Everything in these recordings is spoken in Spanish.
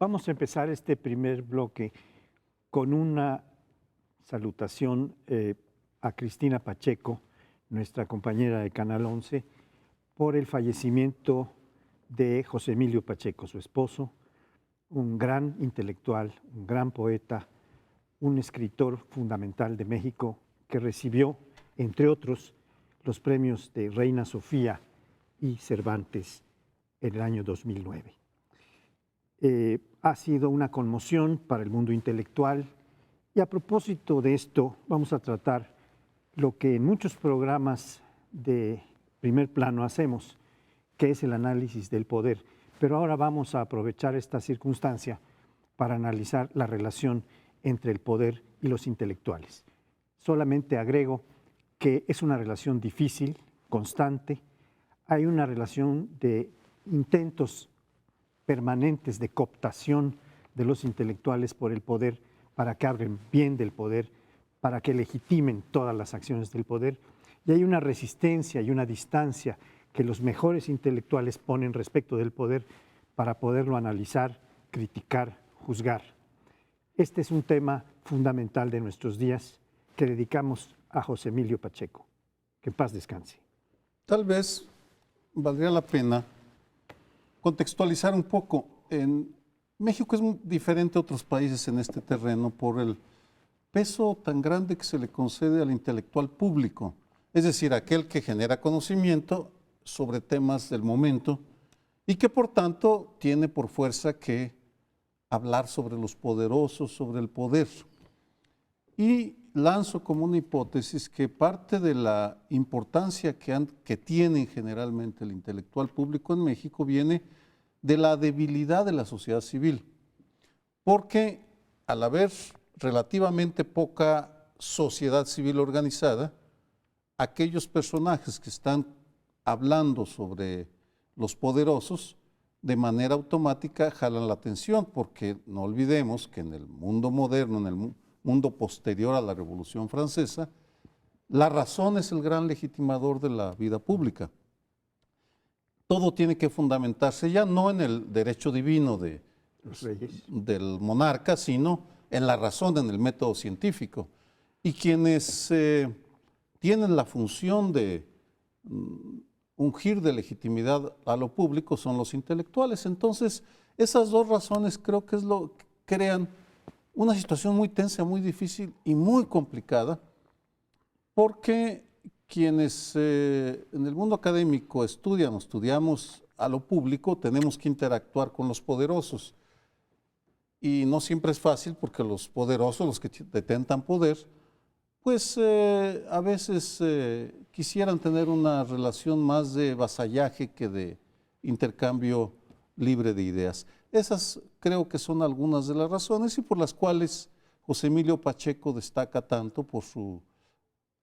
Vamos a empezar este primer bloque con una salutación a Cristina Pacheco, nuestra compañera de Canal 11, por el fallecimiento de José Emilio Pacheco, su esposo, un gran intelectual, un gran poeta, un escritor fundamental de México que recibió, entre otros, los premios de Reina Sofía y Cervantes en el año 2009. Ha sido una conmoción para el mundo intelectual y a propósito de esto vamos a tratar lo que en muchos programas de primer plano hacemos, que es el análisis del poder. Pero ahora vamos a aprovechar esta circunstancia para analizar la relación entre el poder y los intelectuales. Solamente agrego que es una relación difícil, constante. Hay una relación de intentos permanentes de cooptación de los intelectuales por el poder para que hablen bien del poder, para que legitimen todas las acciones del poder. Y hay una resistencia y una distancia que los mejores intelectuales ponen respecto del poder para poderlo analizar, criticar, juzgar. Este es un tema fundamental de nuestros días que dedicamos a José Emilio Pacheco. Que en paz descanse. Tal vez valdría la pena contextualizar un poco. En México es muy diferente a otros países en este terreno por el peso tan grande que se le concede al intelectual público, es decir, aquel que genera conocimiento sobre temas del momento y que por tanto tiene por fuerza que hablar sobre los poderosos, sobre el poder. Y lanzo como una hipótesis que parte de la importancia que tiene generalmente el intelectual público en México viene de la debilidad de la sociedad civil, porque al haber relativamente poca sociedad civil organizada, aquellos personajes que están hablando sobre los poderosos de manera automática jalan la atención, porque no olvidemos que en el mundo moderno, en el mundo posterior a la Revolución Francesa, la razón es el gran legitimador de la vida pública. Todo tiene que fundamentarse ya no en el derecho divino del monarca, sino en la razón, en el método científico. Y quienes tienen la función de ungir de legitimidad a lo público son los intelectuales. Entonces, esas dos razones creo que es lo que crean una situación muy tensa, muy difícil y muy complicada, porque quienes en el mundo académico estudiamos a lo público, tenemos que interactuar con los poderosos. Y no siempre es fácil porque los poderosos, los que detentan poder, pues a veces quisieran tener una relación más de vasallaje que de intercambio libre de ideas. Esas creo que son algunas de las razones y por las cuales José Emilio Pacheco destaca tanto por su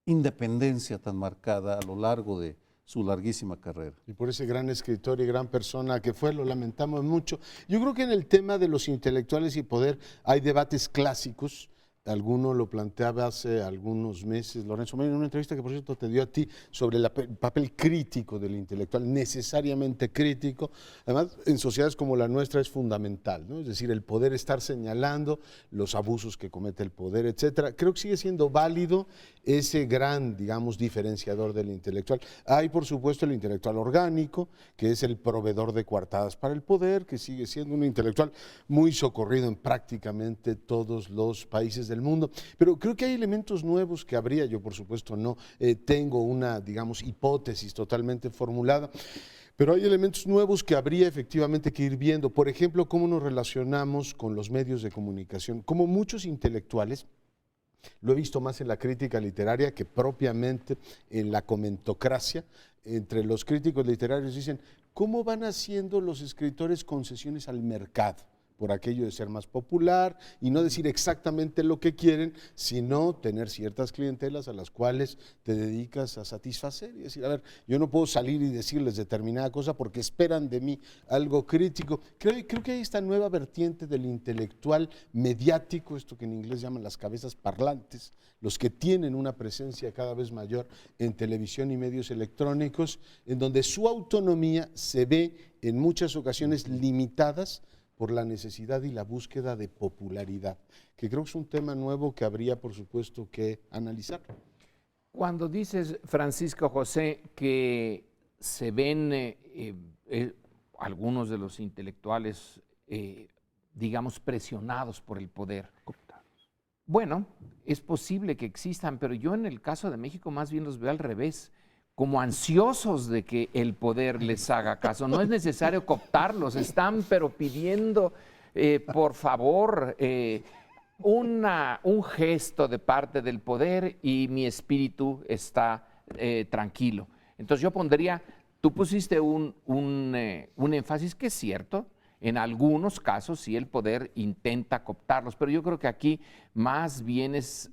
independencia tan marcada a lo largo de su larguísima carrera. Y por ese gran escritor y gran persona que fue, lo lamentamos mucho. Yo creo que en el tema de los intelectuales y poder hay debates clásicos. Alguno lo planteaba hace algunos meses, Lorenzo Meyer, en una entrevista que por cierto te dio a ti sobre el papel crítico del intelectual, necesariamente crítico. Además, en sociedades como la nuestra es fundamental, ¿no? Es decir, el poder estar señalando los abusos que comete el poder, etcétera. Creo que sigue siendo válido ese gran, digamos, diferenciador del intelectual. Hay, por supuesto, el intelectual orgánico, que es el proveedor de coartadas para el poder, que sigue siendo un intelectual muy socorrido en prácticamente todos los países del mundo, pero creo que hay elementos nuevos que habría, yo por supuesto no tengo una, digamos, hipótesis totalmente formulada, pero hay elementos nuevos que habría efectivamente que ir viendo. Por ejemplo, cómo nos relacionamos con los medios de comunicación. Como muchos intelectuales, lo he visto más en la crítica literaria que propiamente en la comentocracia. Entre los críticos literarios dicen, ¿cómo van haciendo los escritores concesiones al mercado? Por aquello de ser más popular y no decir exactamente lo que quieren, sino tener ciertas clientelas a las cuales te dedicas a satisfacer y decir, a ver, yo no puedo salir y decirles determinada cosa porque esperan de mí algo crítico. Creo que hay esta nueva vertiente del intelectual mediático, esto que en inglés llaman las cabezas parlantes, los que tienen una presencia cada vez mayor en televisión y medios electrónicos, en donde su autonomía se ve en muchas ocasiones limitadas por la necesidad y la búsqueda de popularidad, que creo que es un tema nuevo que habría, por supuesto, que analizar. Cuando dices, Francisco José, que se ven algunos de los intelectuales, digamos, presionados por el poder. Bueno, es posible que existan, pero yo en el caso de México más bien los veo al revés, como ansiosos de que el poder les haga caso. No es necesario cooptarlos, están pero pidiendo, por favor, un gesto de parte del poder y mi espíritu está tranquilo. Entonces yo pondría, tú pusiste un énfasis que es cierto, en algunos casos sí el poder intenta cooptarlos, pero yo creo que aquí más bien es,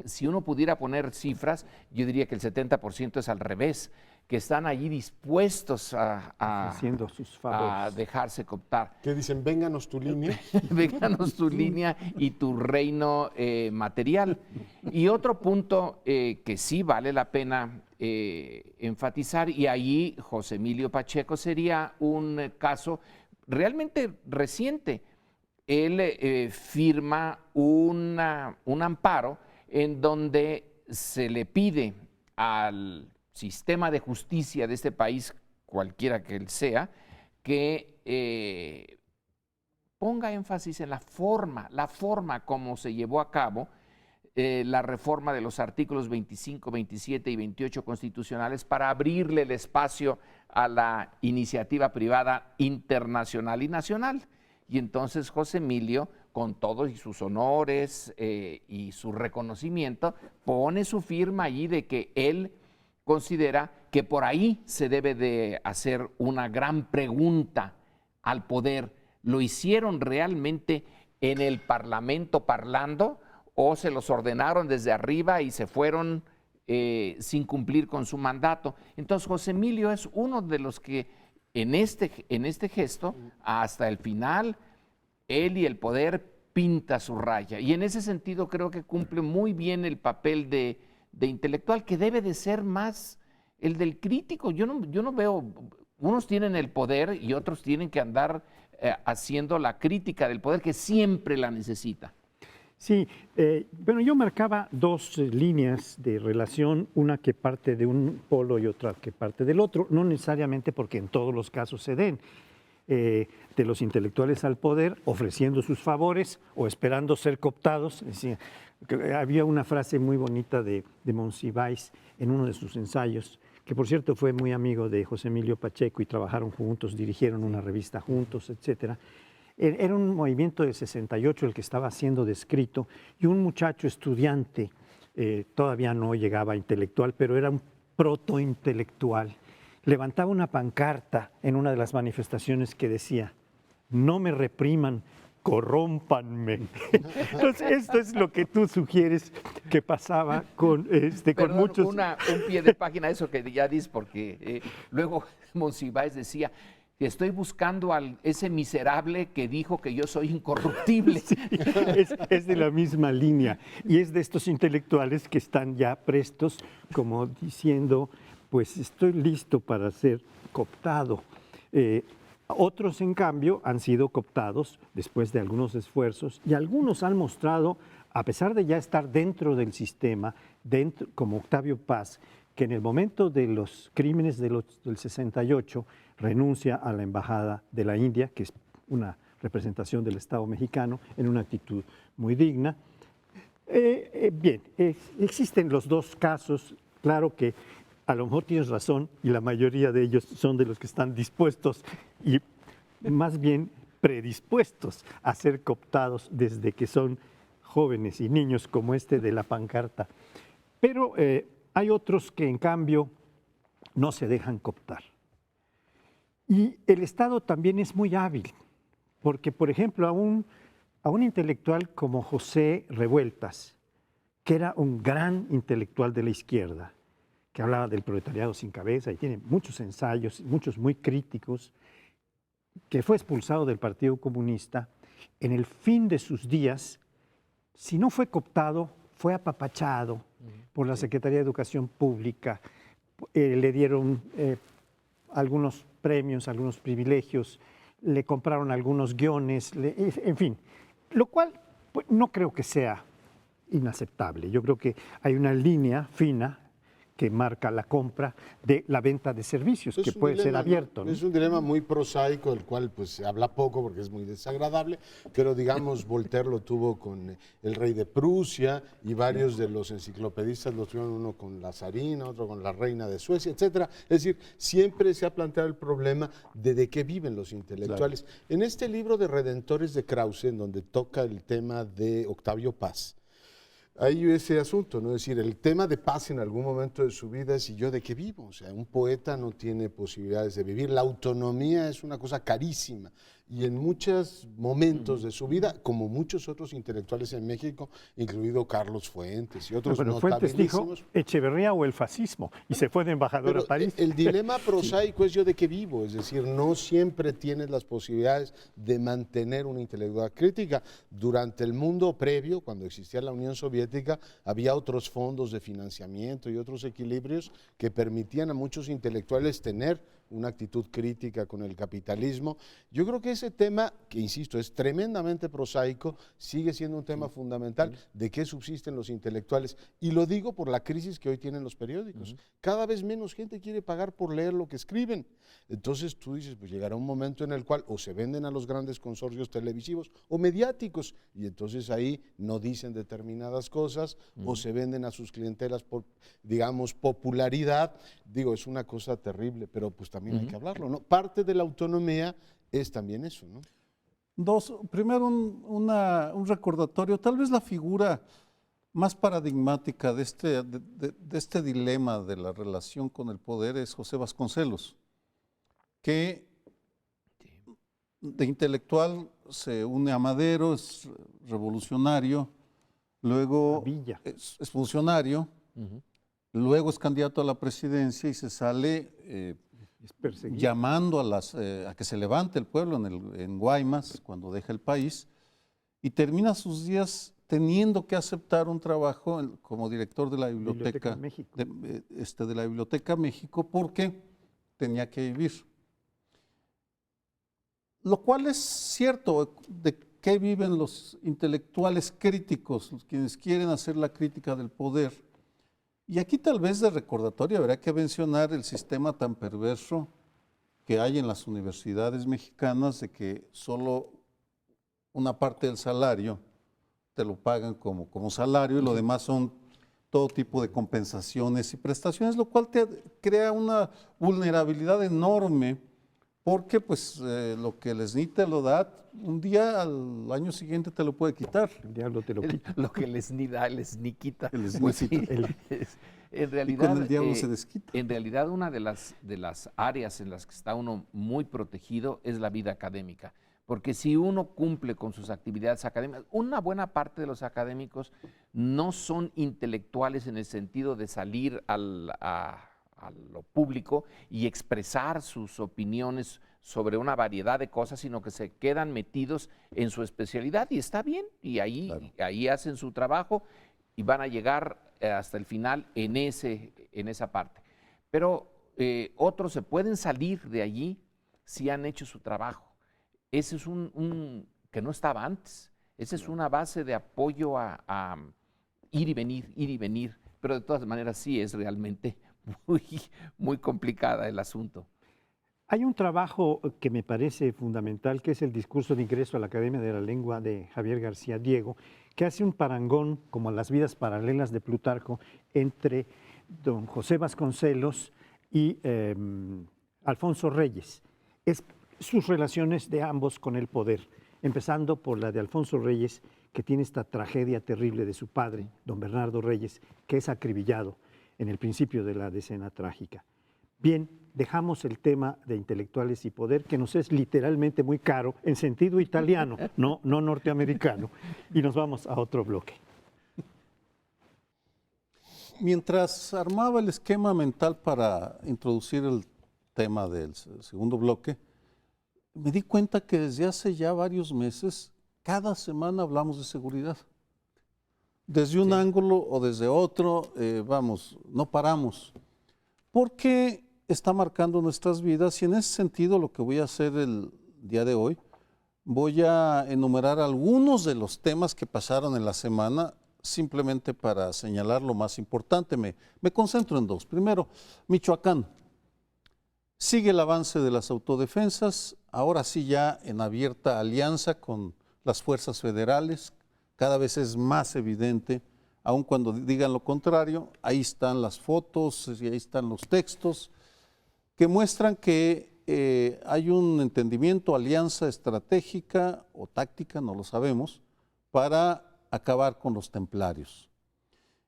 si uno pudiera poner cifras, yo diría que el 70% es al revés, que están allí dispuestos haciendo sus favores, a dejarse cooptar. ¿Qué dicen? Vénganos tu línea. Vénganos tu línea y tu reino material. Y otro punto que sí vale la pena enfatizar, y ahí José Emilio Pacheco sería un caso realmente reciente. Él firma un amparo en donde se le pide al sistema de justicia de este país, cualquiera que él sea, que ponga énfasis en la forma como se llevó a cabo la reforma de los artículos 25, 27 y 28 constitucionales para abrirle el espacio a la iniciativa privada internacional y nacional. Y entonces José Emilio, con todos sus honores y su reconocimiento, pone su firma allí de que él considera que por ahí se debe de hacer una gran pregunta al poder. ¿Lo hicieron realmente en el Parlamento parlando o se los ordenaron desde arriba y se fueron sin cumplir con su mandato? Entonces José Emilio es uno de los que en este gesto, hasta el final, él y el poder pinta su raya. Y en ese sentido creo que cumple muy bien el papel de intelectual, que debe de ser más el del crítico. Yo no veo, unos tienen el poder y otros tienen que andar haciendo la crítica del poder, que siempre la necesita. Sí, bueno, yo marcaba dos líneas de relación, una que parte de un polo y otra que parte del otro, no necesariamente porque en todos los casos se den, de los intelectuales al poder, ofreciendo sus favores o esperando ser cooptados. Había una frase muy bonita de Monsiváis en uno de sus ensayos, que por cierto fue muy amigo de José Emilio Pacheco y trabajaron juntos, dirigieron una revista juntos, etcétera. Era un movimiento del 68 el que estaba siendo descrito, y un muchacho estudiante, todavía no llegaba a intelectual, pero era un protointelectual, levantaba una pancarta en una de las manifestaciones que decía: no me repriman, corrómpanme. Entonces, esto es lo que tú sugieres que pasaba con, con muchos... Un pie de página, eso que ya dices, porque luego Monsiváis decía: estoy buscando a ese miserable que dijo que yo soy incorruptible. Sí, es de la misma línea, y es de estos intelectuales que están ya prestos, como diciendo, pues estoy listo para ser cooptado. Otros, en cambio, han sido cooptados después de algunos esfuerzos, y algunos han mostrado, a pesar de ya estar dentro del sistema, como Octavio Paz, que en el momento de los crímenes del 68 renuncia a la embajada de la India, que es una representación del Estado mexicano, en una actitud muy digna. Bien, existen los dos casos. Claro que a lo mejor tienes razón, y la mayoría de ellos son de los que están dispuestos y más bien predispuestos a ser cooptados desde que son jóvenes y niños, como este de la pancarta. Pero hay otros que, en cambio, no se dejan cooptar. Y el Estado también es muy hábil, porque, por ejemplo, a un intelectual como José Revueltas, que era un gran intelectual de la izquierda, que hablaba del proletariado sin cabeza y tiene muchos ensayos, muchos muy críticos, que fue expulsado del Partido Comunista, en el fin de sus días, si no fue cooptado, fue apapachado por la Secretaría de Educación Pública, le dieron algunos premios, algunos privilegios, le compraron algunos guiones, en fin, lo cual pues, no creo que sea inaceptable. Yo creo que hay una línea fina que marca la compra de la venta de servicios, que puede ser abierto, ¿no? Es un dilema muy prosaico, del cual pues se habla poco porque es muy desagradable, pero digamos Voltaire lo tuvo con el rey de Prusia y varios de los enciclopedistas lo tuvieron, uno con la zarina, otro con la reina de Suecia, etcétera. Es decir, siempre se ha planteado el problema de qué viven los intelectuales. Claro. En este libro de Redentores de Krause, en donde toca el tema de Octavio Paz, hay ese asunto, ¿no? Es decir, el tema de Paz en algún momento de su vida es: ¿y yo de qué vivo? O sea, un poeta no tiene posibilidades de vivir. La autonomía es una cosa carísima. Y en muchos momentos de su vida, como muchos otros intelectuales en México, incluido Carlos Fuentes y otros notabilísimos. Fuentes dijo Echeverría o el fascismo y se fue de embajador a París. El dilema prosaico es: ¿yo de qué vivo? Es decir, no siempre tienes las posibilidades de mantener una intelectualidad crítica. Durante el mundo previo, cuando existía la Unión Soviética, había otros fondos de financiamiento y otros equilibrios que permitían a muchos intelectuales tener una actitud crítica con el capitalismo. Yo creo que ese tema, que insisto, es tremendamente prosaico, sigue siendo un tema fundamental de qué subsisten los intelectuales. Y lo digo por la crisis que hoy tienen los periódicos. Cada vez menos gente quiere pagar por leer lo que escriben. Entonces tú dices, pues llegará un momento en el cual o se venden a los grandes consorcios televisivos o mediáticos, y entonces ahí no dicen determinadas cosas, o se venden a sus clientelas por, digamos, popularidad. Digo, es una cosa terrible, pero pues también hay que hablarlo, ¿no? Parte de la autonomía es también eso, ¿no? Dos, primero un recordatorio, tal vez la figura más paradigmática de este dilema de la relación con el poder es José Vasconcelos, que de intelectual se une a Madero, es revolucionario, luego es funcionario, luego es candidato a la presidencia y se sale llamando a que se levante el pueblo en Guaymas cuando deja el país, y termina sus días teniendo que aceptar un trabajo como director de la Biblioteca México. De la Biblioteca México, porque tenía que vivir. Lo cual es cierto. ¿De qué viven los intelectuales críticos, quienes quieren hacer la crítica del poder? Y aquí tal vez de recordatorio habrá que mencionar el sistema tan perverso que hay en las universidades mexicanas, de que solo una parte del salario te lo pagan como salario y lo demás son todo tipo de compensaciones y prestaciones, lo cual te crea una vulnerabilidad enorme, porque pues lo que el SNI te lo da, un día al año siguiente te lo puede quitar. El diablo te lo quita. Lo que el SNI da, el SNI quita. El SNI Pues, quita. En realidad, y con el diablo se desquita. En realidad, una de las áreas en las que está uno muy protegido es la vida académica. Porque si uno cumple con sus actividades académicas, una buena parte de los académicos no son intelectuales en el sentido de salir a lo público y expresar sus opiniones sobre una variedad de cosas, sino que se quedan metidos en su especialidad, y está bien, y ahí hacen su trabajo y van a llegar hasta el final en esa parte. Pero otros se pueden salir de allí si han hecho su trabajo. Ese es un que no estaba antes. Esa es una base de apoyo a ir y venir, pero de todas maneras sí es realmente muy complicada el asunto. Hay un trabajo que me parece fundamental, que es el discurso de ingreso a la Academia de la Lengua de Javier García Diego, que hace un parangón, como las vidas paralelas de Plutarco, entre don José Vasconcelos y Alfonso Reyes. Es sus relaciones de ambos con el poder, empezando por la de Alfonso Reyes, que tiene esta tragedia terrible de su padre, don Bernardo Reyes, que es acribillado en el principio de la decena trágica. Bien, dejamos el tema de intelectuales y poder, que nos es literalmente muy caro, en sentido italiano, no norteamericano, y nos vamos a otro bloque. Mientras armaba el esquema mental para introducir el tema del segundo bloque, me di cuenta que desde hace ya varios meses, cada semana hablamos de seguridad. Desde un ángulo o desde otro, no paramos. Porque está marcando nuestras vidas, y en ese sentido lo que voy a hacer el día de hoy, voy a enumerar algunos de los temas que pasaron en la semana, simplemente para señalar lo más importante. Me concentro en dos. Primero, Michoacán. Sigue el avance de las autodefensas, ahora sí ya en abierta alianza con las fuerzas federales, cada vez es más evidente, aun cuando digan lo contrario, ahí están las fotos y ahí están los textos que muestran que hay un entendimiento, alianza estratégica o táctica, no lo sabemos, para acabar con los templarios.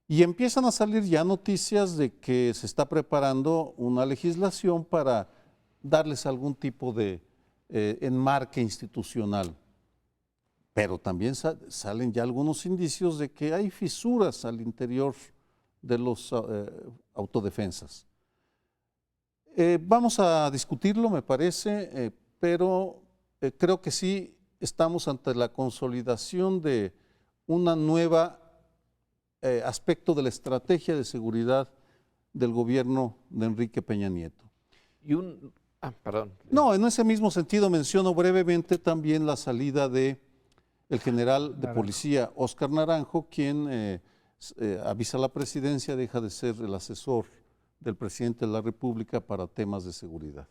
Y empiezan a salir ya noticias de que se está preparando una legislación para darles algún tipo de enmarque institucional. Pero también salen ya algunos indicios de que hay fisuras al interior de los autodefensas. Vamos a discutirlo, me parece, pero creo que sí estamos ante la consolidación de una nueva aspecto de la estrategia de seguridad del gobierno de Enrique Peña Nieto. Perdón. No, en ese mismo sentido menciono brevemente también la salida de el general de policía Óscar Naranjo, quien avisa a la presidencia, deja de ser el asesor del presidente de la República para temas de seguridad.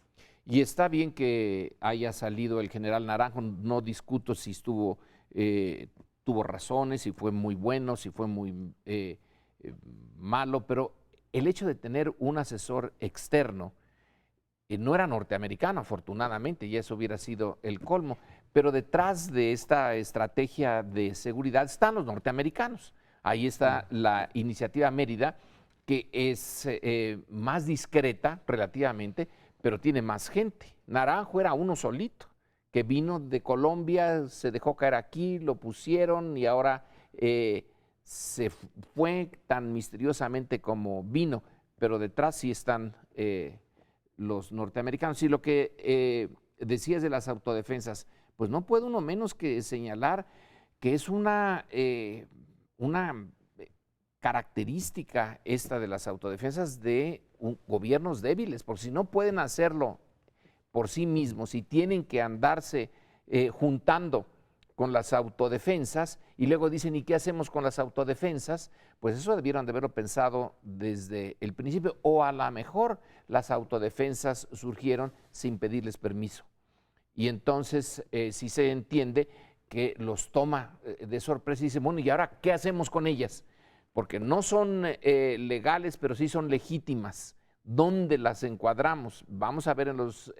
Y está bien que haya salido el general Naranjo, no discuto si tuvo razones, si fue muy bueno, si fue muy malo, pero el hecho de tener un asesor externo, no era norteamericano, afortunadamente, y eso hubiera sido el colmo, pero detrás de esta estrategia de seguridad están los norteamericanos. Ahí está la iniciativa Mérida, que es más discreta relativamente, pero tiene más gente. Naranjo era uno solito, que vino de Colombia, se dejó caer aquí, lo pusieron y ahora se fue tan misteriosamente como vino, pero detrás sí están los norteamericanos. Y lo que decías de las autodefensas, pues no puede uno menos que señalar que es una característica esta de las autodefensas de gobiernos débiles, porque si no pueden hacerlo por sí mismos y tienen que andarse juntando con las autodefensas y luego dicen, ¿y qué hacemos con las autodefensas? Pues eso debieron de haberlo pensado desde el principio, o a lo mejor las autodefensas surgieron sin pedirles permiso. Y entonces sí se entiende que los toma de sorpresa y dicen, bueno, ¿y ahora qué hacemos con ellas? Porque no son legales, pero sí son legítimas. ¿Dónde las encuadramos? Vamos a ver en los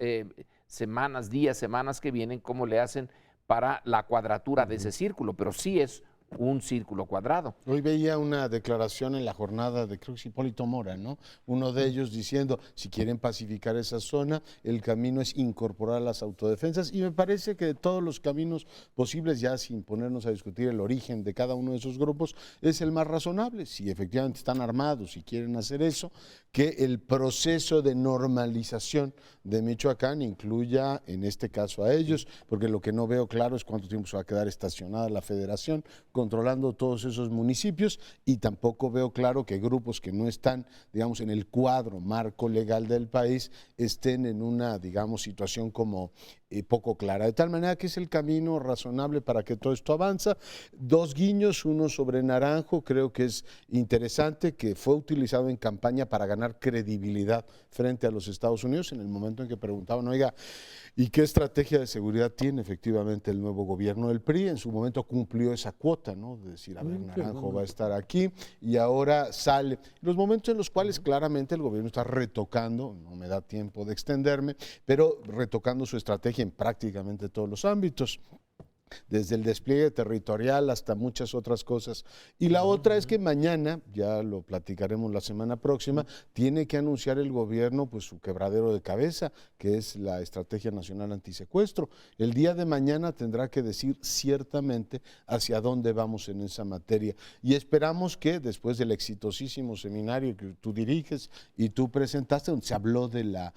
semanas que vienen cómo le hacen para la cuadratura de ese círculo, pero sí es un círculo cuadrado. Hoy veía una declaración en la jornada de, creo que es Hipólito Mora, ¿no? Uno de ellos diciendo, si quieren pacificar esa zona, el camino es incorporar las autodefensas, y me parece que de todos los caminos posibles, ya sin ponernos a discutir el origen de cada uno de esos grupos, es el más razonable. Si efectivamente están armados y quieren hacer eso, que el proceso de normalización de Michoacán incluya en este caso a ellos, porque lo que no veo claro es cuánto tiempo se va a quedar estacionada la federación controlando todos esos municipios, y tampoco veo claro que grupos que no están, digamos, en el cuadro marco legal del país estén en una, digamos, situación como poco clara. De tal manera que es el camino razonable para que todo esto avanza. Dos guiños, uno sobre Naranjo, creo que es interesante, que fue utilizado en campaña para ganar credibilidad frente a los Estados Unidos en el momento en que preguntaban, oiga, ¿y qué estrategia de seguridad tiene efectivamente el nuevo gobierno del PRI? En su momento cumplió esa cuota, ¿no? De decir, a ver, Naranjo va a estar aquí, y ahora sale. Los momentos en los cuales claramente el gobierno está retocando, no me da tiempo de extenderme, pero retocando su estrategia en prácticamente todos los ámbitos, desde el despliegue territorial hasta muchas otras cosas. Y la otra es que mañana, ya lo platicaremos la semana próxima, tiene que anunciar el gobierno pues su quebradero de cabeza, que es la Estrategia Nacional Antisecuestro. El día de mañana tendrá que decir ciertamente hacia dónde vamos en esa materia. Y esperamos que después del exitosísimo seminario que tú diriges y tú presentaste, donde se habló de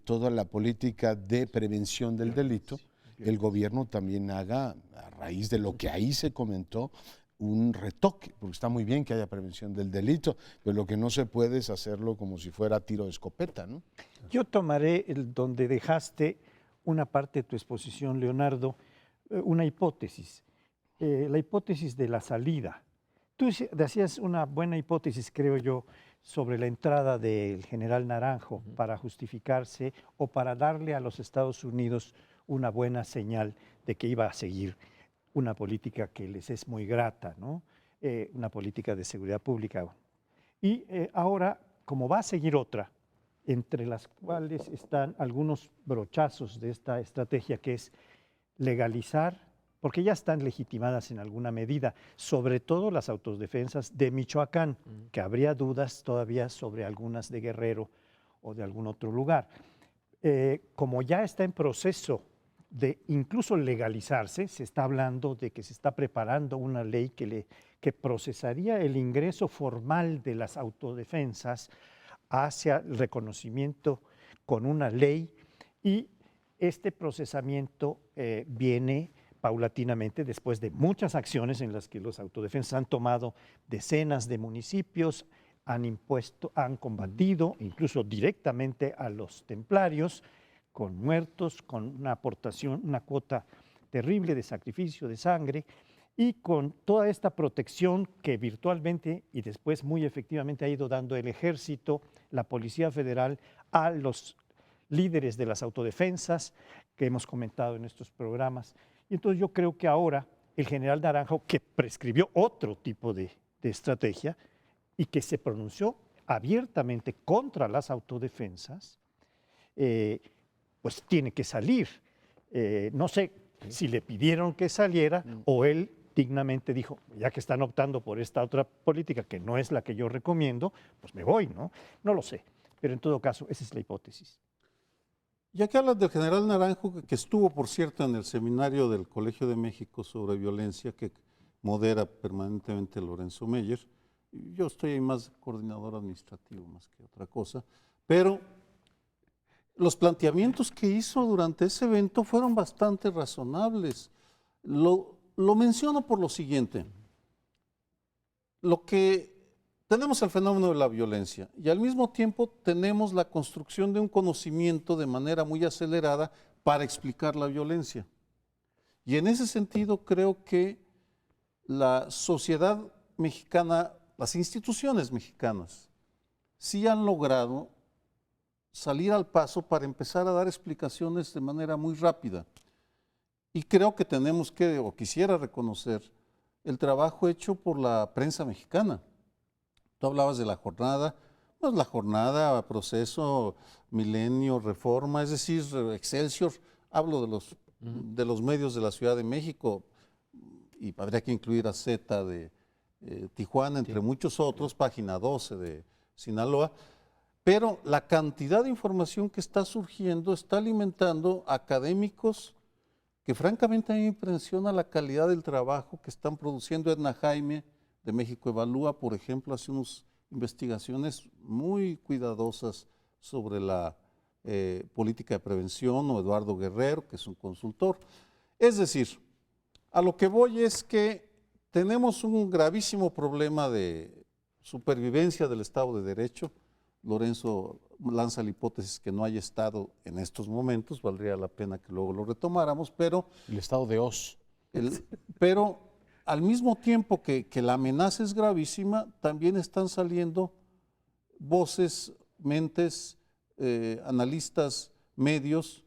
toda la política de prevención del delito, el gobierno también haga, a raíz de lo que ahí se comentó, un retoque, porque está muy bien que haya prevención del delito, pero lo que no se puede es hacerlo como si fuera tiro de escopeta, ¿no? Yo tomaré donde dejaste una parte de tu exposición, Leonardo, una hipótesis, la hipótesis de la salida. Tú decías una buena hipótesis, creo yo, sobre la entrada del general Naranjo para justificarse o para darle a los Estados Unidos una buena señal de que iba a seguir una política que les es muy grata, ¿no? Una política de seguridad pública. Y ahora, como va a seguir otra, entre las cuales están algunos brochazos de esta estrategia, que es legalizar, porque ya están legitimadas en alguna medida, sobre todo las autodefensas de Michoacán, que habría dudas todavía sobre algunas de Guerrero o de algún otro lugar. Como ya está en proceso de incluso legalizarse, se está hablando de que se está preparando una ley que procesaría el ingreso formal de las autodefensas hacia el reconocimiento con una ley, y este procesamiento viene paulatinamente después de muchas acciones en las que los autodefensas han tomado decenas de municipios, han combatido incluso directamente a los templarios, con muertos, con una aportación, una cuota terrible de sacrificio de sangre, y con toda esta protección que virtualmente y después muy efectivamente ha ido dando el Ejército, la Policía Federal, a los líderes de las autodefensas que hemos comentado en estos programas. Y entonces yo creo que ahora el general Naranjo, que prescribió otro tipo de estrategia y que se pronunció abiertamente contra las autodefensas, pues tiene que salir. No sé si le pidieron que saliera o él dignamente dijo, ya que están optando por esta otra política que no es la que yo recomiendo, pues me voy, ¿no? No lo sé, pero en todo caso, esa es la hipótesis. Ya que hablas del general Naranjo, que estuvo, por cierto, en el seminario del Colegio de México sobre violencia que modera permanentemente Lorenzo Meyer, yo estoy ahí más coordinador administrativo más que otra cosa, pero los planteamientos que hizo durante ese evento fueron bastante razonables. Lo menciono por lo siguiente. Tenemos el fenómeno de la violencia y al mismo tiempo tenemos la construcción de un conocimiento de manera muy acelerada para explicar la violencia. Y en ese sentido creo que la sociedad mexicana, las instituciones mexicanas, sí han logrado salir al paso para empezar a dar explicaciones de manera muy rápida. Y creo que tenemos que, o quisiera reconocer, el trabajo hecho por la prensa mexicana. Tú hablabas de la jornada, pues la jornada, Proceso, Milenio, Reforma, es decir, Excelsior, hablo de los medios de la Ciudad de México, y habría que incluir a Z de Tijuana, entre muchos otros, Página 12 de Sinaloa, pero la cantidad de información que está surgiendo está alimentando académicos que francamente a mí me impresiona la calidad del trabajo que están produciendo. Edna Jaime de México Evalúa, por ejemplo, hace unas investigaciones muy cuidadosas sobre la política de prevención, o Eduardo Guerrero, que es un consultor. Es decir, a lo que voy es que tenemos un gravísimo problema de supervivencia del Estado de Derecho. Lorenzo lanza la hipótesis que no haya Estado en estos momentos, valdría la pena que luego lo retomáramos, pero... El estado de Oz. Pero al mismo tiempo que la amenaza es gravísima, también están saliendo voces, mentes, analistas, medios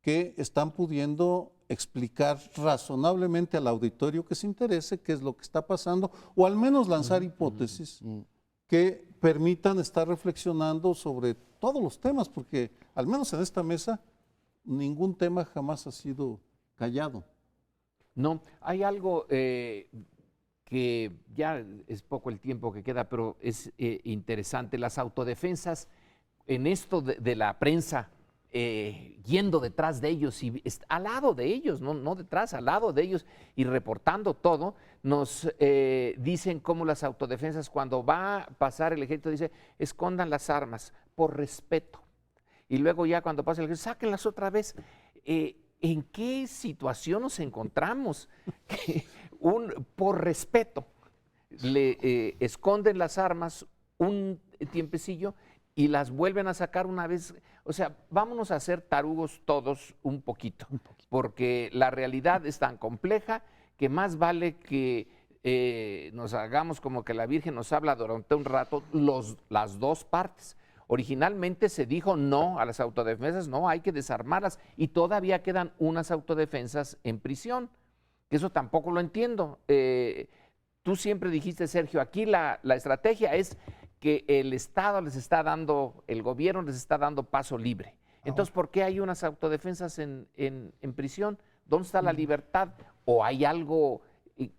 que están pudiendo explicar razonablemente al auditorio que se interese qué es lo que está pasando, o al menos lanzar hipótesis que permitan estar reflexionando sobre todos los temas, porque al menos en esta mesa ningún tema jamás ha sido callado. No, hay algo que ya es poco el tiempo que queda, pero es interesante. Las autodefensas, en esto de la prensa, yendo detrás de ellos y al lado de ellos, no detrás, al lado de ellos y reportando todo, nos dicen cómo las autodefensas, cuando va a pasar el ejército, dice, escondan las armas por respeto. Y luego ya cuando pasa el ejército, sáquenlas otra vez. ¿En qué situación nos encontramos? Por respeto, le esconden las armas un tiempecillo y las vuelven a sacar una vez. O sea, vámonos a hacer tarugos todos un poquito, porque la realidad es tan compleja que más vale que nos hagamos como que la Virgen nos habla durante un rato las dos partes. Originalmente se dijo no a las autodefensas, no, hay que desarmarlas, y todavía quedan unas autodefensas en prisión, que eso tampoco lo entiendo. Tú siempre dijiste, Sergio, aquí la estrategia es que el Estado les está dando, el gobierno les está dando paso libre. Entonces, ¿por qué hay unas autodefensas en prisión? ¿Dónde está la libertad? ¿O hay algo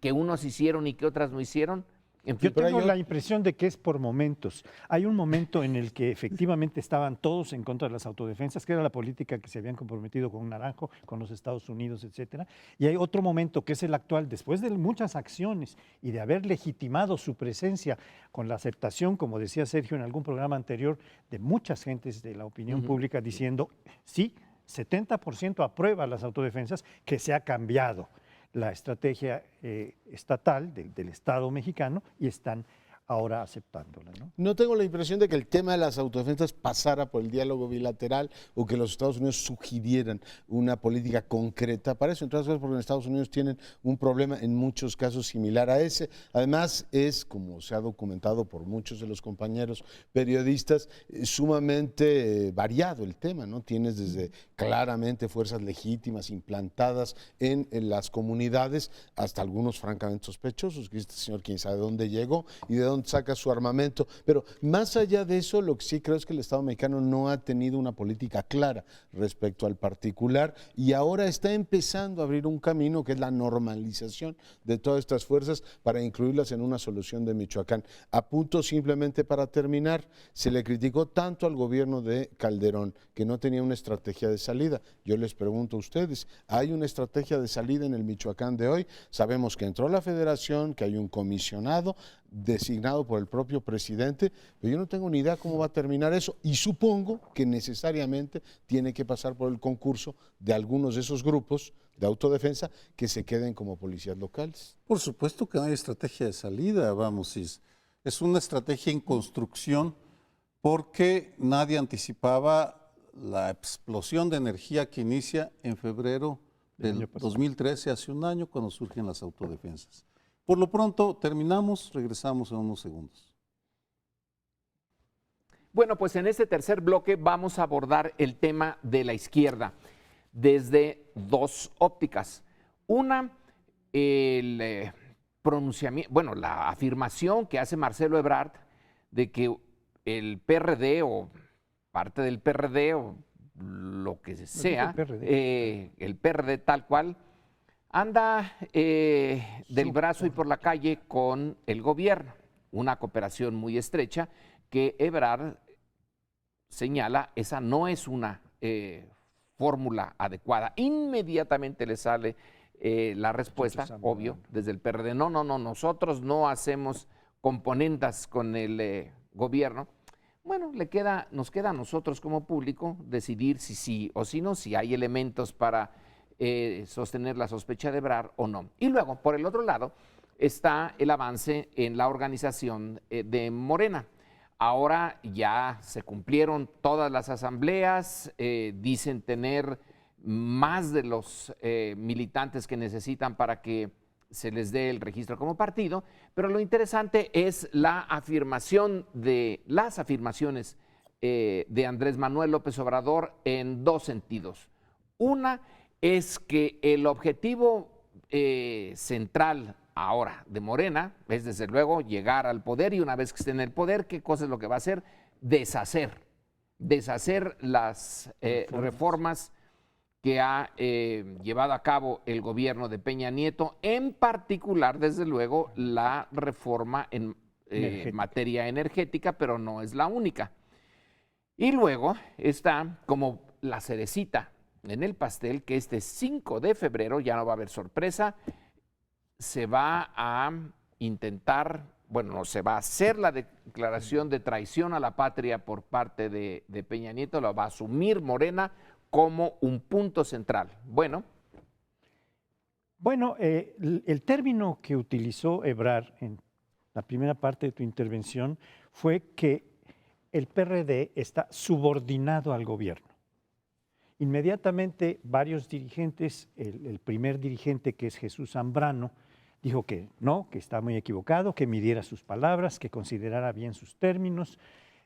que unos hicieron y que otras no hicieron? En fin, Yo tengo la impresión de que es por momentos. Hay un momento en el que efectivamente estaban todos en contra de las autodefensas, que era la política que se habían comprometido con Naranjo, con los Estados Unidos, etcétera. Y hay otro momento que es el actual, después de muchas acciones y de haber legitimado su presencia con la aceptación, como decía Sergio en algún programa anterior, de muchas gentes de la opinión pública diciendo, sí, 70% aprueba las autodefensas, que se ha cambiado la estrategia estatal del Estado mexicano y están ahora aceptándola, ¿no? No tengo la impresión de que el tema de las autodefensas pasara por el diálogo bilateral o que los Estados Unidos sugirieran una política concreta para eso. Entre otras cosas, porque en Estados Unidos tienen un problema en muchos casos similar a ese. Además, es, como se ha documentado por muchos de los compañeros periodistas, sumamente variado el tema, ¿no? Tienes desde claramente fuerzas legítimas implantadas en las comunidades hasta algunos francamente sospechosos, que este señor quién sabe dónde llegó y de dónde saca su armamento, pero más allá de eso, lo que sí creo es que el Estado mexicano no ha tenido una política clara respecto al particular y ahora está empezando a abrir un camino que es la normalización de todas estas fuerzas para incluirlas en una solución de Michoacán. A punto, simplemente para terminar, se le criticó tanto al gobierno de Calderón que no tenía una estrategia de salida. Yo les pregunto a ustedes, ¿hay una estrategia de salida en el Michoacán de hoy? Sabemos que entró la federación, que hay un comisionado designado por el propio presidente, pero yo no tengo ni idea cómo va a terminar eso y supongo que necesariamente tiene que pasar por el concurso de algunos de esos grupos de autodefensa que se queden como policías locales. Por supuesto que no hay estrategia de salida, vamos, es una estrategia en construcción porque nadie anticipaba la explosión de energía que inicia en febrero del 2013, hace un año, cuando surgen las autodefensas. Por lo pronto, terminamos, regresamos en unos segundos. Bueno, pues en este tercer bloque vamos a abordar el tema de la izquierda desde dos ópticas. Una, el pronunciamiento, bueno, la afirmación que hace Marcelo Ebrard de que el PRD o parte del PRD o lo que sea, el PRD tal cual, anda del brazo y por la calle con el gobierno, una cooperación muy estrecha que Ebrard señala, esa no es una fórmula adecuada. Inmediatamente le sale la respuesta, obvio, desde el PRD, no, nosotros no hacemos componendas con el gobierno. Bueno, nos queda a nosotros como público decidir si sí o si no, si hay elementos para sostener la sospecha de Ebrard o no. Y luego, por el otro lado, está el avance en la organización de Morena. Ahora ya se cumplieron todas las asambleas, dicen tener más de los militantes que necesitan para que se les dé el registro como partido, pero lo interesante es las afirmaciones de Andrés Manuel López Obrador en dos sentidos. Una es que el objetivo central ahora de Morena es desde luego llegar al poder y una vez que esté en el poder, ¿qué cosa es lo que va a hacer? Deshacer las reformas que ha llevado a cabo el gobierno de Peña Nieto, en particular, desde luego, la reforma en materia energética, pero no es la única. Y luego está como la cerecita en el pastel, que este 5 de febrero, ya no va a haber sorpresa, se va a intentar, bueno, no se va a hacer la declaración de traición a la patria por parte de Peña Nieto, lo va a asumir Morena como un punto central. Bueno, el término que utilizó Ebrard en la primera parte de tu intervención fue que el PRD está subordinado al gobierno. Inmediatamente varios dirigentes, el primer dirigente, que es Jesús Zambrano, dijo que no, que está muy equivocado, que midiera sus palabras, que considerara bien sus términos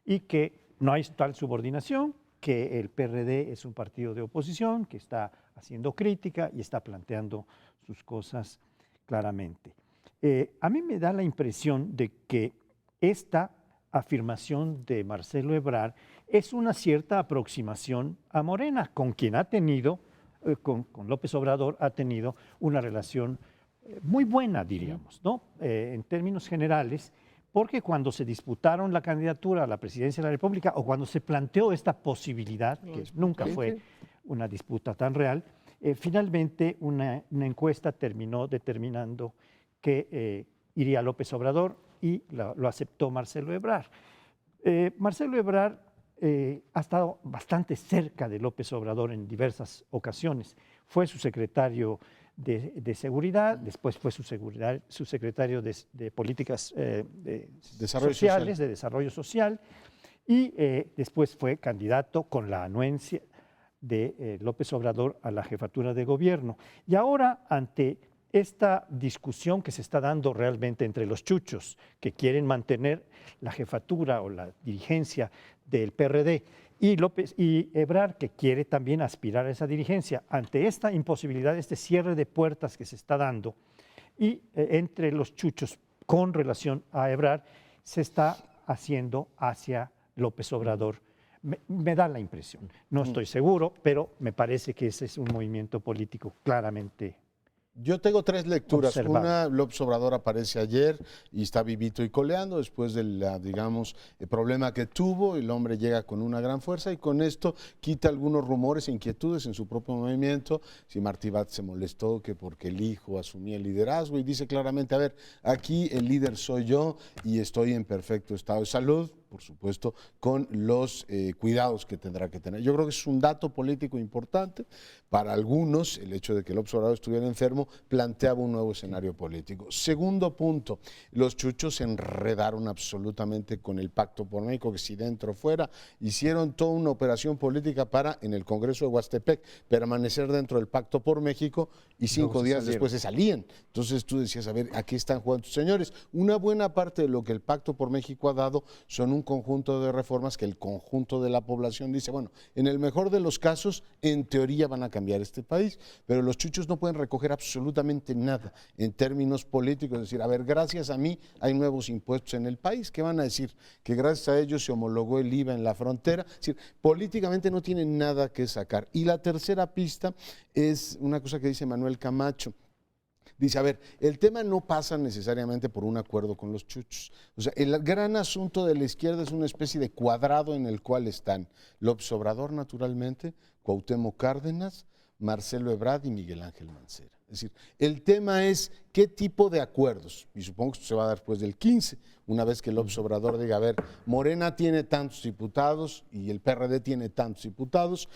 y que no hay tal subordinación, que el PRD es un partido de oposición, que está haciendo crítica y está planteando sus cosas claramente. A mí me da la impresión de que esta afirmación de Marcelo Ebrard es una cierta aproximación a Morena, con quien ha tenido, con López Obrador, ha tenido una relación muy buena, diríamos, ¿no? En términos generales, porque cuando se disputaron la candidatura a la presidencia de la República o cuando se planteó esta posibilidad, que nunca fue una disputa tan real, finalmente una encuesta terminó determinando que iría López Obrador y lo aceptó Marcelo Ebrard. Marcelo Ebrard ha estado bastante cerca de López Obrador en diversas ocasiones. Fue su secretario de Seguridad, después fue su secretario de Políticas Sociales, de Desarrollo Social, y después fue candidato con la anuencia de López Obrador a la jefatura de gobierno. Y ahora, ante esta discusión que se está dando realmente entre los chuchos que quieren mantener la jefatura o la dirigencia del PRD y Ebrard, que quiere también aspirar a esa dirigencia, ante esta imposibilidad, este cierre de puertas que se está dando y entre los chuchos con relación a Ebrard, se está haciendo hacia López Obrador. Me da la impresión, no estoy seguro, pero me parece que ese es un movimiento político claramente. Yo tengo tres lecturas. Observable. Una, López Obrador aparece ayer y está vivito y coleando después del, digamos, el problema que tuvo. El hombre llega con una gran fuerza y con esto quita algunos rumores e inquietudes en su propio movimiento. Si Martí Batres se molestó que porque el hijo asumía el liderazgo y dice claramente, a ver, aquí el líder soy yo y estoy en perfecto estado de salud, por supuesto, con los cuidados que tendrá que tener. Yo creo que es un dato político importante. Para algunos, el hecho de que López Obrador estuviera enfermo planteaba un nuevo escenario político. Segundo punto, los chuchos se enredaron absolutamente con el Pacto por México, que si dentro o fuera, hicieron toda una operación política para, en el Congreso de Huastepec, permanecer dentro del Pacto por México y 5 días después se salían. Entonces tú decías, a ver, aquí están jugando tus señores. Una buena parte de lo que el Pacto por México ha dado son un conjunto de reformas que el conjunto de la población dice, bueno, en el mejor de los casos, en teoría van a cambiar este país, pero los chuchos no pueden recoger absolutamente nada en términos políticos, es decir, a ver, gracias a mí hay nuevos impuestos en el país, ¿qué van a decir? Que gracias a ellos se homologó el IVA en la frontera, es decir, políticamente no tienen nada que sacar. Y la tercera pista es una cosa que dice Manuel Camacho. Dice, a ver, el tema no pasa necesariamente por un acuerdo con los chuchos. O sea, el gran asunto de la izquierda es una especie de cuadrado en el cual están López Obrador, naturalmente, Cuauhtémoc Cárdenas, Marcelo Ebrard y Miguel Ángel Mancera. Es decir, el tema es qué tipo de acuerdos, y supongo que esto se va a dar después del 15, una vez que López Obrador diga, a ver, Morena tiene tantos diputados y el PRD tiene tantos diputados.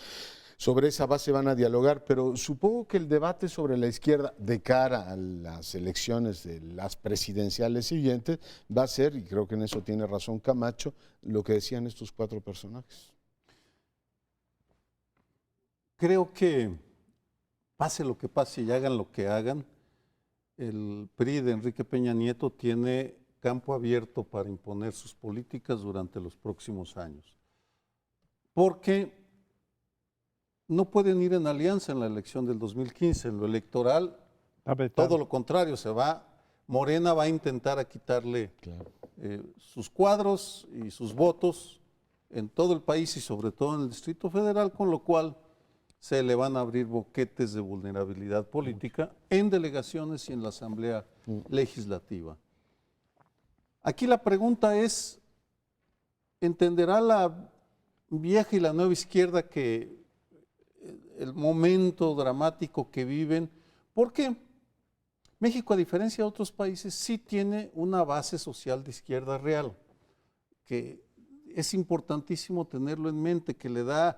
Sobre esa base van a dialogar, pero supongo que el debate sobre la izquierda de cara a las elecciones de las presidenciales siguientes va a ser, y creo que en eso tiene razón Camacho, lo que decían estos cuatro personajes. Creo que pase lo que pase y hagan lo que hagan, el PRI de Enrique Peña Nieto tiene campo abierto para imponer sus políticas durante los próximos años. Porque no pueden ir en alianza en la elección del 2015, en lo electoral, todo lo contrario, Morena va a intentar quitarle sus cuadros y sus votos en todo el país y sobre todo en el Distrito Federal, con lo cual se le van a abrir boquetes de vulnerabilidad política en delegaciones y en la Asamblea Legislativa. Aquí la pregunta es, ¿entenderá la vieja y la nueva izquierda que el momento dramático que viven? Porque México, a diferencia de otros países, sí tiene una base social de izquierda real, que es importantísimo tenerlo en mente, que le da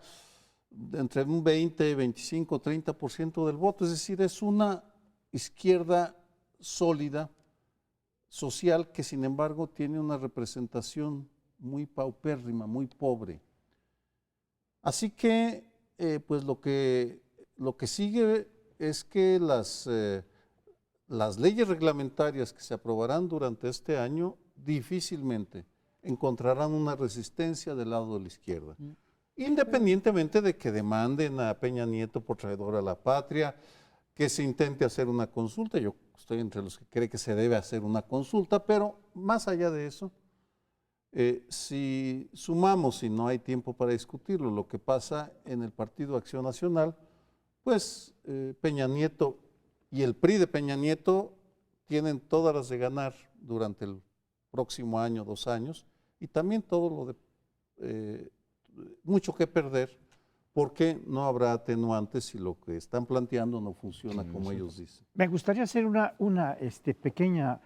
entre un 20, 25, 30% del voto, es decir, es una izquierda sólida, social, que sin embargo tiene una representación muy paupérrima, muy pobre. Así que, pues lo que sigue es que las leyes reglamentarias que se aprobarán durante este año difícilmente encontrarán una resistencia del lado de la izquierda, independientemente de que demanden a Peña Nieto por traidor a la patria, que se intente hacer una consulta. Yo estoy entre los que cree que se debe hacer una consulta, pero más allá de eso, si sumamos, y no hay tiempo para discutirlo, lo que pasa en el Partido Acción Nacional, pues Peña Nieto y el PRI de Peña Nieto tienen todas las de ganar durante el próximo año, 2 años, y también todo lo de mucho que perder, porque no habrá atenuantes si lo que están planteando no funciona como ellos dicen. Me gustaría hacer una pequeña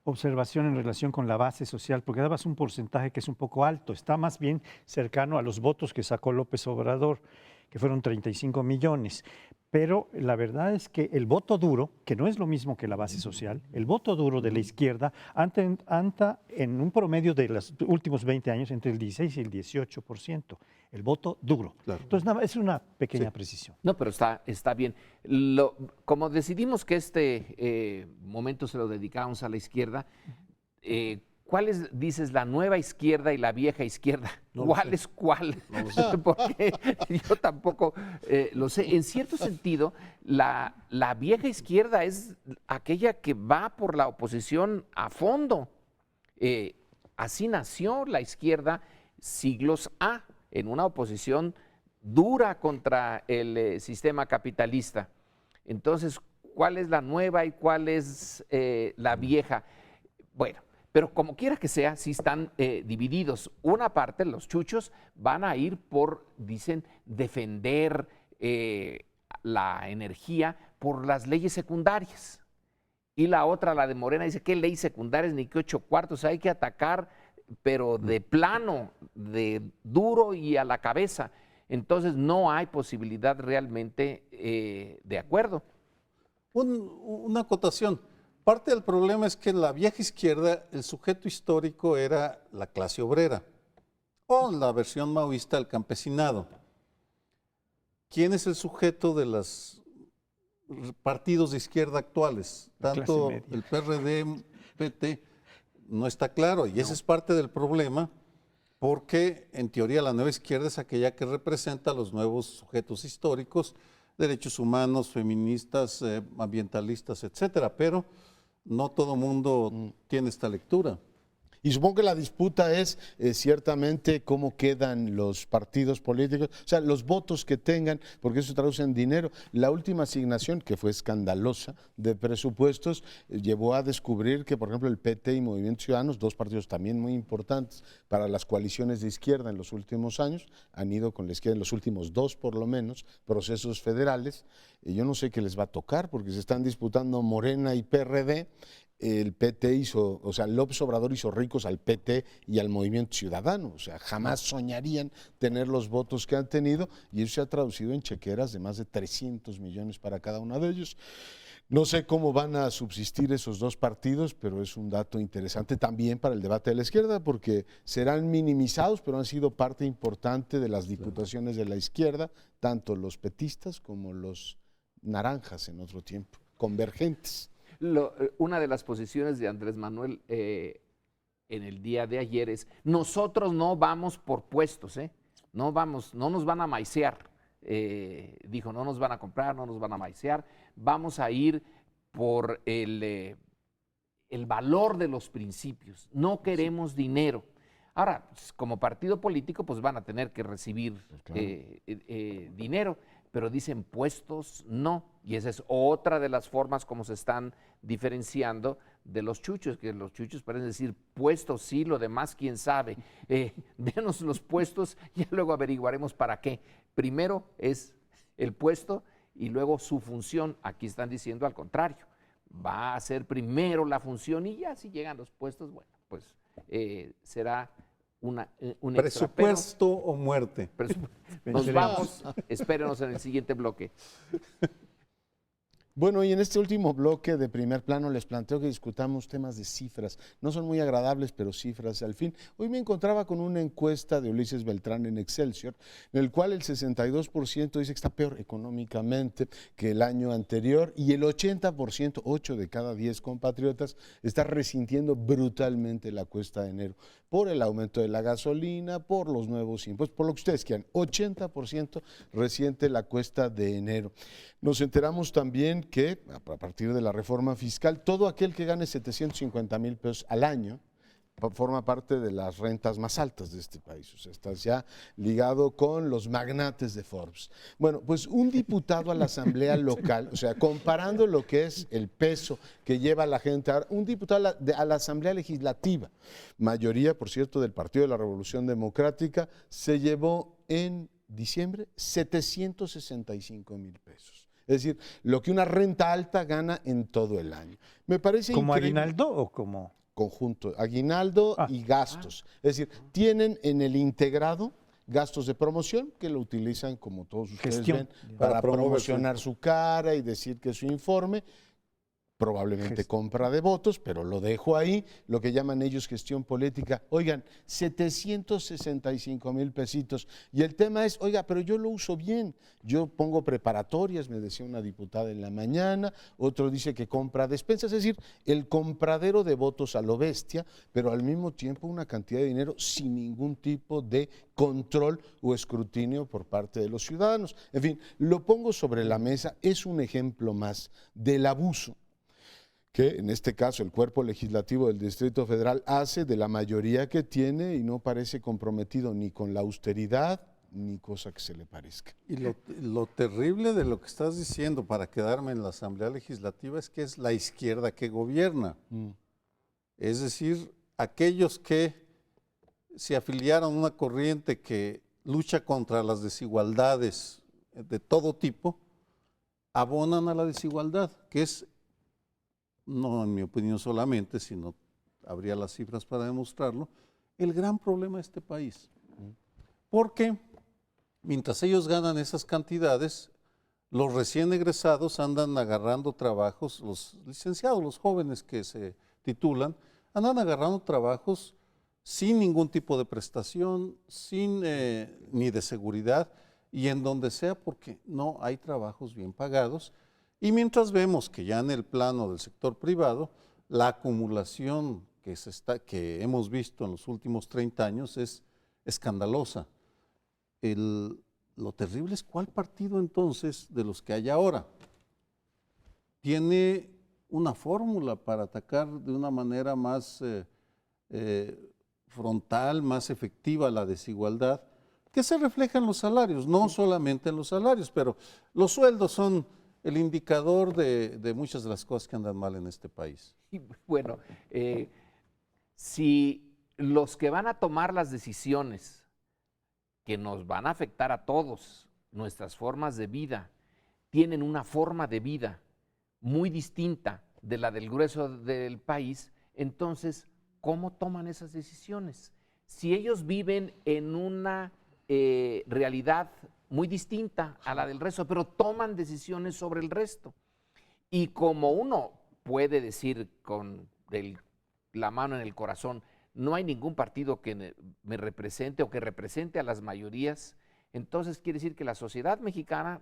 observación en relación con la base social, porque dabas un porcentaje que es un poco alto, está más bien cercano a los votos que sacó López Obrador, que fueron 35 millones. Pero la verdad es que el voto duro, que no es lo mismo que la base social, el voto duro de la izquierda anda en un promedio de los últimos 20 años entre el 16 y el 18%, el voto duro. Claro. Entonces, nada, es una pequeña precisión. No, pero está bien. Como decidimos que este momento se lo dedicábamos a la izquierda, ¿cuál es, dices, la nueva izquierda y la vieja izquierda? ¿Cuál es cuál? No lo sé. Porque yo tampoco lo sé. En cierto sentido, la vieja izquierda es aquella que va por la oposición a fondo. Así nació la izquierda siglos A, en una oposición dura contra el sistema capitalista. Entonces, ¿cuál es la nueva y cuál es la vieja? Bueno, pero como quiera que sea, sí están divididos. Una parte, los chuchos, van a ir por, dicen, defender la energía por las leyes secundarias. Y la otra, la de Morena, dice, ¿qué leyes secundarias ni qué 8 cuartos? Hay que atacar, pero de plano, de duro y a la cabeza. Entonces no hay posibilidad realmente de acuerdo. Una acotación. Parte del problema es que en la vieja izquierda el sujeto histórico era la clase obrera, o la versión maoísta del campesinado. ¿Quién es el sujeto de los partidos de izquierda actuales? La clase Tanto media. el PRD, PT, no está claro, y ese es parte del problema, porque en teoría la nueva izquierda es aquella que representa a los nuevos sujetos históricos, derechos humanos, feministas, ambientalistas, etcétera, pero no todo mundo tiene esta lectura. Y supongo que la disputa es ciertamente cómo quedan los partidos políticos, o sea, los votos que tengan, porque eso se traduce en dinero. La última asignación, que fue escandalosa, de presupuestos, llevó a descubrir que, por ejemplo, el PT y Movimiento Ciudadanos, 2 partidos también muy importantes para las coaliciones de izquierda en los últimos años, han ido con la izquierda en los últimos 2, por lo menos, procesos federales. Y yo no sé qué les va a tocar, porque se están disputando Morena y PRD. El PT hizo, o sea, López Obrador hizo ricos al PT y al Movimiento Ciudadano, o sea, jamás soñarían tener los votos que han tenido, y eso se ha traducido en chequeras de más de 300 millones para cada uno de ellos. No sé cómo van a subsistir esos 2 partidos, pero es un dato interesante también para el debate de la izquierda, porque serán minimizados, pero han sido parte importante de las diputaciones de la izquierda, tanto los petistas como los naranjas en otro tiempo, convergentes. Una de las posiciones de Andrés Manuel en el día de ayer es: nosotros no vamos por puestos, no nos van a maicear. Dijo, no nos van a comprar, no nos van a maicear, vamos a ir por el valor de los principios, no queremos dinero. Ahora, como partido político, pues van a tener que recibir dinero, pero dicen puestos no, y esa es otra de las formas como se están diferenciando de los chuchos, que los chuchos parecen decir puestos sí, lo demás quién sabe, denos los puestos, ya luego averiguaremos para qué. Primero es el puesto y luego su función. Aquí están diciendo al contrario, va a ser primero la función y ya si llegan los puestos, bueno, pues será un extra. Presupuesto o muerte. Nos vamos, espérenos en el siguiente bloque. Bueno, y en este último bloque de Primer Plano les planteo que discutamos temas de cifras. No son muy agradables, pero cifras al fin. Hoy me encontraba con una encuesta de Ulises Beltrán en Excelsior, en el cual el 62% dice que está peor económicamente que el año anterior y el 80%, 8 de cada 10 compatriotas, está resintiendo brutalmente la cuesta de enero por el aumento de la gasolina, por los nuevos impuestos, por lo que ustedes quieran. 80% resiente la cuesta de enero. Nos enteramos también que a partir de la reforma fiscal, todo aquel que gane 750,000 pesos al año forma parte de las rentas más altas de este país. O sea, estás ya ligado con los magnates de Forbes. Bueno, pues un diputado a la Asamblea Local, o sea, comparando lo que es el peso que lleva la gente, un diputado a la Asamblea Legislativa, mayoría, por cierto, del Partido de la Revolución Democrática, se llevó en diciembre 765,000 pesos. Es decir, lo que una renta alta gana en todo el año. Me parece ¿Como increíble. aguinaldo o como...? Conjunto, aguinaldo y gastos. Es decir, tienen en el integrado gastos de promoción que lo utilizan, como todos ustedes Gestión. ven, para promocionar su cara y decir que su informe, probablemente compra de votos, pero lo dejo ahí, lo que llaman ellos gestión política. Oigan, 765,000 pesitos. Y el tema es, oiga, pero yo lo uso bien. Yo pongo preparatorias, me decía una diputada en la mañana, otro dice que compra despensas, es decir, el compradero de votos a lo bestia, pero al mismo tiempo una cantidad de dinero sin ningún tipo de control o escrutinio por parte de los ciudadanos. En fin, lo pongo sobre la mesa, es un ejemplo más del abuso que en este caso el cuerpo legislativo del Distrito Federal hace de la mayoría que tiene y no parece comprometido ni con la austeridad ni cosa que se le parezca. Y lo terrible de lo que estás diciendo para quedarme en la Asamblea Legislativa es que es la izquierda que gobierna. Es decir, aquellos que se afiliaron a una corriente que lucha contra las desigualdades de todo tipo, abonan a la desigualdad, que es, no en mi opinión solamente, sino habría las cifras para demostrarlo, el gran problema de este país. Porque mientras ellos ganan esas cantidades, los recién egresados andan agarrando trabajos, los licenciados, los jóvenes que se titulan, andan agarrando trabajos sin ningún tipo de prestación, sin ni de seguridad, y en donde sea porque no hay trabajos bien pagados. Y mientras vemos que ya en el plano del sector privado, la acumulación que hemos visto en los últimos 30 años es escandalosa. Lo terrible es cuál partido entonces de los que hay ahora tiene una fórmula para atacar de una manera más frontal, más efectiva la desigualdad, que se refleja en los salarios, no solamente en los salarios, pero los sueldos son el indicador de muchas de las cosas que andan mal en este país. Y bueno, si los que van a tomar las decisiones que nos van a afectar a todos, nuestras formas de vida, tienen una forma de vida muy distinta de la del grueso del país, entonces, ¿cómo toman esas decisiones? Si ellos viven en una realidad muy distinta a la del resto, pero toman decisiones sobre el resto. Y como uno puede decir con la mano en el corazón, no hay ningún partido que me represente o que represente a las mayorías, entonces quiere decir que la sociedad mexicana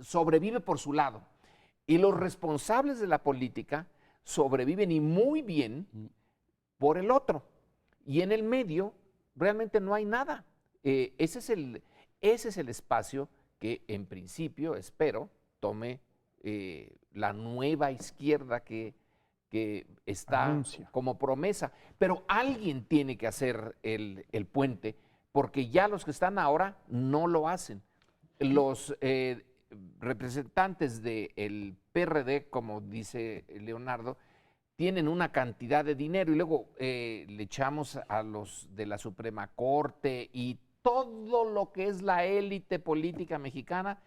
sobrevive por su lado y los responsables de la política sobreviven y muy bien por el otro. Y en el medio realmente no hay nada. Ese es el espacio que en principio, espero, tome la nueva izquierda que está como promesa. Pero alguien tiene que hacer el puente, porque ya los que están ahora no lo hacen. Los representantes del PRD, como dice Leonardo, tienen una cantidad de dinero y luego le echamos a los de la Suprema Corte y todo lo que es la élite política mexicana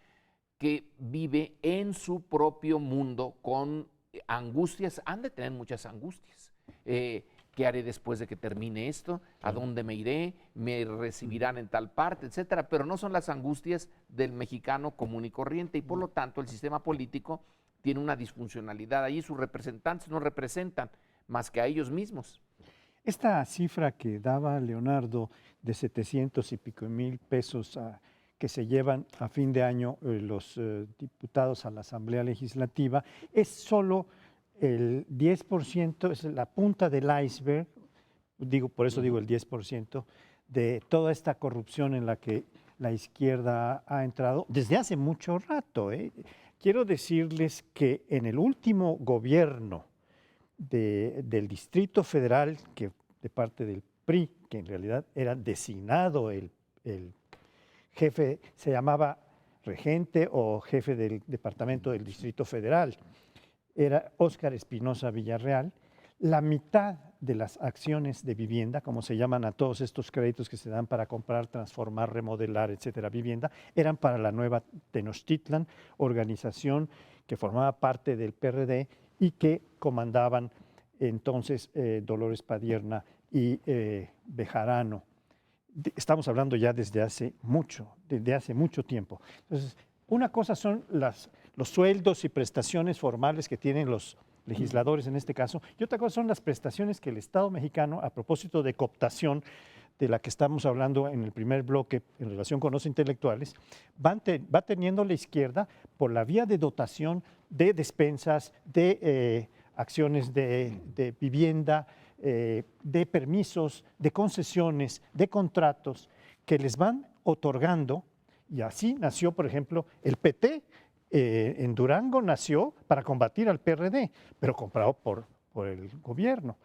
que vive en su propio mundo con angustias, han de tener muchas angustias. ¿Qué haré después de que termine esto? ¿A dónde me iré? ¿Me recibirán en tal parte? Etcétera. Pero no son las angustias del mexicano común y corriente y por lo tanto el sistema político tiene una disfuncionalidad ahí, sus representantes no representan más que a ellos mismos. Esta cifra que daba Leonardo de 700 y pico mil pesos que se llevan a fin de año los diputados a la Asamblea Legislativa es solo el 10%, es la punta del iceberg, por eso digo el 10%, de toda esta corrupción en la que la izquierda ha entrado desde hace mucho rato. Quiero decirles que en el último gobierno del Distrito Federal, que de parte del PRI, que en realidad era designado el jefe, se llamaba regente o jefe del departamento del Distrito Federal, era Óscar Espinosa Villarreal, la mitad de las acciones de vivienda, como se llaman a todos estos créditos que se dan para comprar, transformar, remodelar, etcétera, vivienda, eran para la nueva Tenochtitlan, organización que formaba parte del PRD y que comandaban entonces Dolores Padierna y Bejarano. Estamos hablando ya desde hace mucho tiempo. Entonces, una cosa son los sueldos y prestaciones formales que tienen los legisladores en este caso, y otra cosa son las prestaciones que el Estado mexicano, a propósito de cooptación, de la que estamos hablando en el primer bloque en relación con los intelectuales, va teniendo la izquierda por la vía de dotación de despensas, de acciones de vivienda, de permisos, de concesiones, de contratos que les van otorgando, y así nació, por ejemplo, el PT. En Durango nació para combatir al PRD, pero comprado por el gobierno.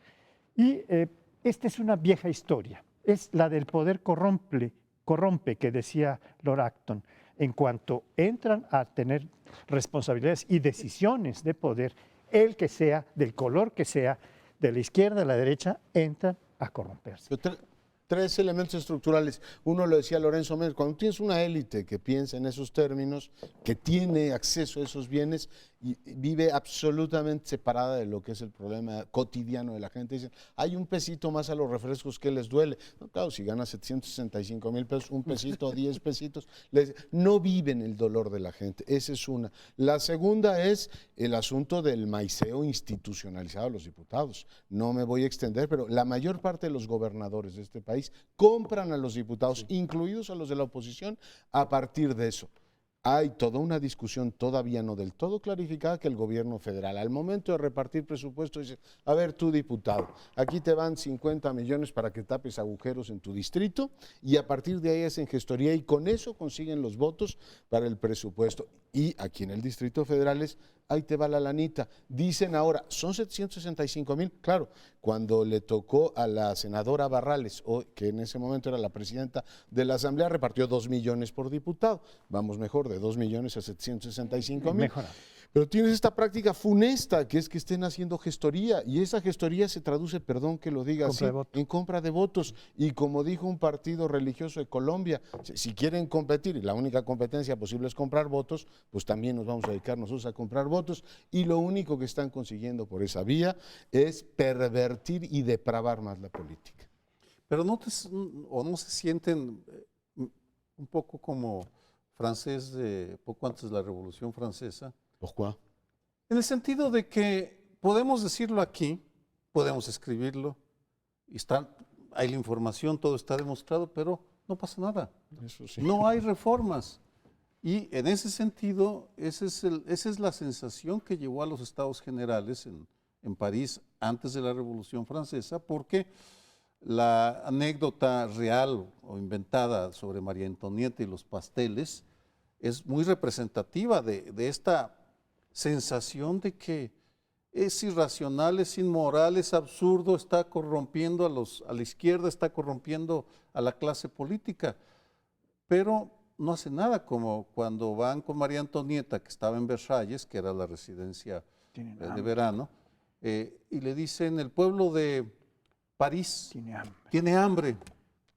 Y esta es una vieja historia, es la del poder corrompe, que decía Lord Acton. En cuanto entran a tener responsabilidades y decisiones de poder, el que sea, del color que sea, de la izquierda a la derecha, entran a corromperse. Tres elementos estructurales. Uno lo decía Lorenzo Méndez, cuando tienes una élite que piensa en esos términos, que tiene acceso a esos bienes y vive absolutamente separada de lo que es el problema cotidiano de la gente, dicen, hay un pesito más a los refrescos que les duele. No, claro, si ganas 765,000 pesos, un pesito, 10 pesitos, no viven el dolor de la gente. Esa es una. La segunda es el asunto del maiceo institucionalizado de los diputados. No me voy a extender, pero la mayor parte de los gobernadores de este país compran a los diputados, incluidos a los de la oposición, a partir de eso. Hay toda una discusión todavía no del todo clarificada que el gobierno federal, al momento de repartir presupuesto, dice, a ver, tú diputado, aquí te van 50 millones para que tapes agujeros en tu distrito y a partir de ahí hacen gestoría y con eso consiguen los votos para el presupuesto. Y aquí en el Distrito Federal es, ahí te va la lanita. Dicen ahora, son 765,000. Claro, cuando le tocó a la senadora Barrales, que en ese momento era la presidenta de la Asamblea, repartió 2 millones por diputado. Vamos mejor, de 2 millones a 765,000. Mejorado. Pero tienes esta práctica funesta, que es que estén haciendo gestoría, y esa gestoría se traduce, perdón que lo diga así, en compra de votos. Y como dijo un partido religioso de Colombia, si quieren competir, y la única competencia posible es comprar votos, pues también nos vamos a dedicar nosotros a comprar votos, y lo único que están consiguiendo por esa vía es pervertir y depravar más la política. Pero no se sienten un poco como francés de poco antes de la Revolución Francesa. ¿Por qué? En el sentido de que podemos decirlo aquí, podemos escribirlo, y hay la información, todo está demostrado, pero no pasa nada. Eso sí. No hay reformas. Y en ese sentido, esa es la sensación que llevó a los Estados Generales en París antes de la Revolución Francesa, porque la anécdota real o inventada sobre María Antonieta y los pasteles es muy representativa de esta sensación de que es irracional, es inmoral, es absurdo, está corrompiendo a la izquierda, está corrompiendo a la clase política, pero no hace nada, como cuando van con María Antonieta, que estaba en Versalles, que era la residencia de verano, y le dicen, el pueblo de París tiene hambre.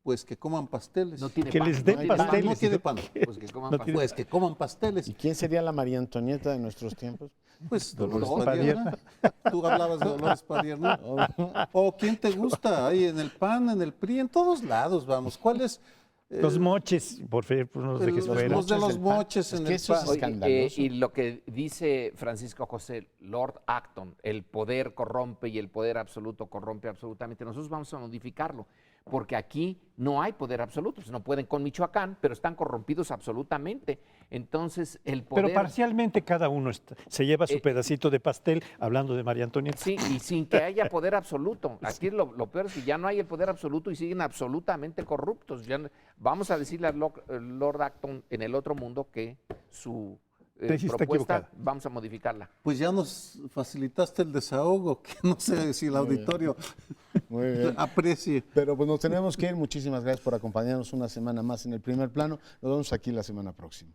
Pues que coman pasteles. No tiene que pan, les den no tiene pan. pasteles. No tiene pan. Pues que coman pan. Pues que coman pasteles. ¿Y quién sería la María Antonieta de nuestros tiempos? Pues Dolores Dolores Padierna. Padierna. Tú hablabas de Dolores Padierna. ¿O quién te gusta? Ahí en el PAN, en el PRI, en todos lados, vamos. ¿Cuál es? Los moches, por favor, no nos dejes fuera. Los de los del PAN. moches Es en que el eso es PAN. Oye, escandaloso. y lo que dice Francisco José, Lord Acton, el poder corrompe y el poder absoluto corrompe absolutamente. Nosotros vamos a modificarlo, porque aquí no hay poder absoluto. No pueden con Michoacán, pero están corrompidos absolutamente. Entonces, el poder... Pero parcialmente cada uno se lleva su pedacito de pastel, hablando de María Antonieta. Sí, y sin que haya poder absoluto. Aquí lo peor es que ya no hay el poder absoluto y siguen absolutamente corruptos. Vamos a decirle a Lord Acton en el otro mundo que su Tesis está propuesta equivocada. vamos a modificarla. Pues ya nos facilitaste el desahogo, que no sé si el auditorio Muy bien. aprecie. Pero pues nos tenemos que ir. Muchísimas gracias por acompañarnos una semana más en el primer plano. Nos vemos aquí la semana próxima.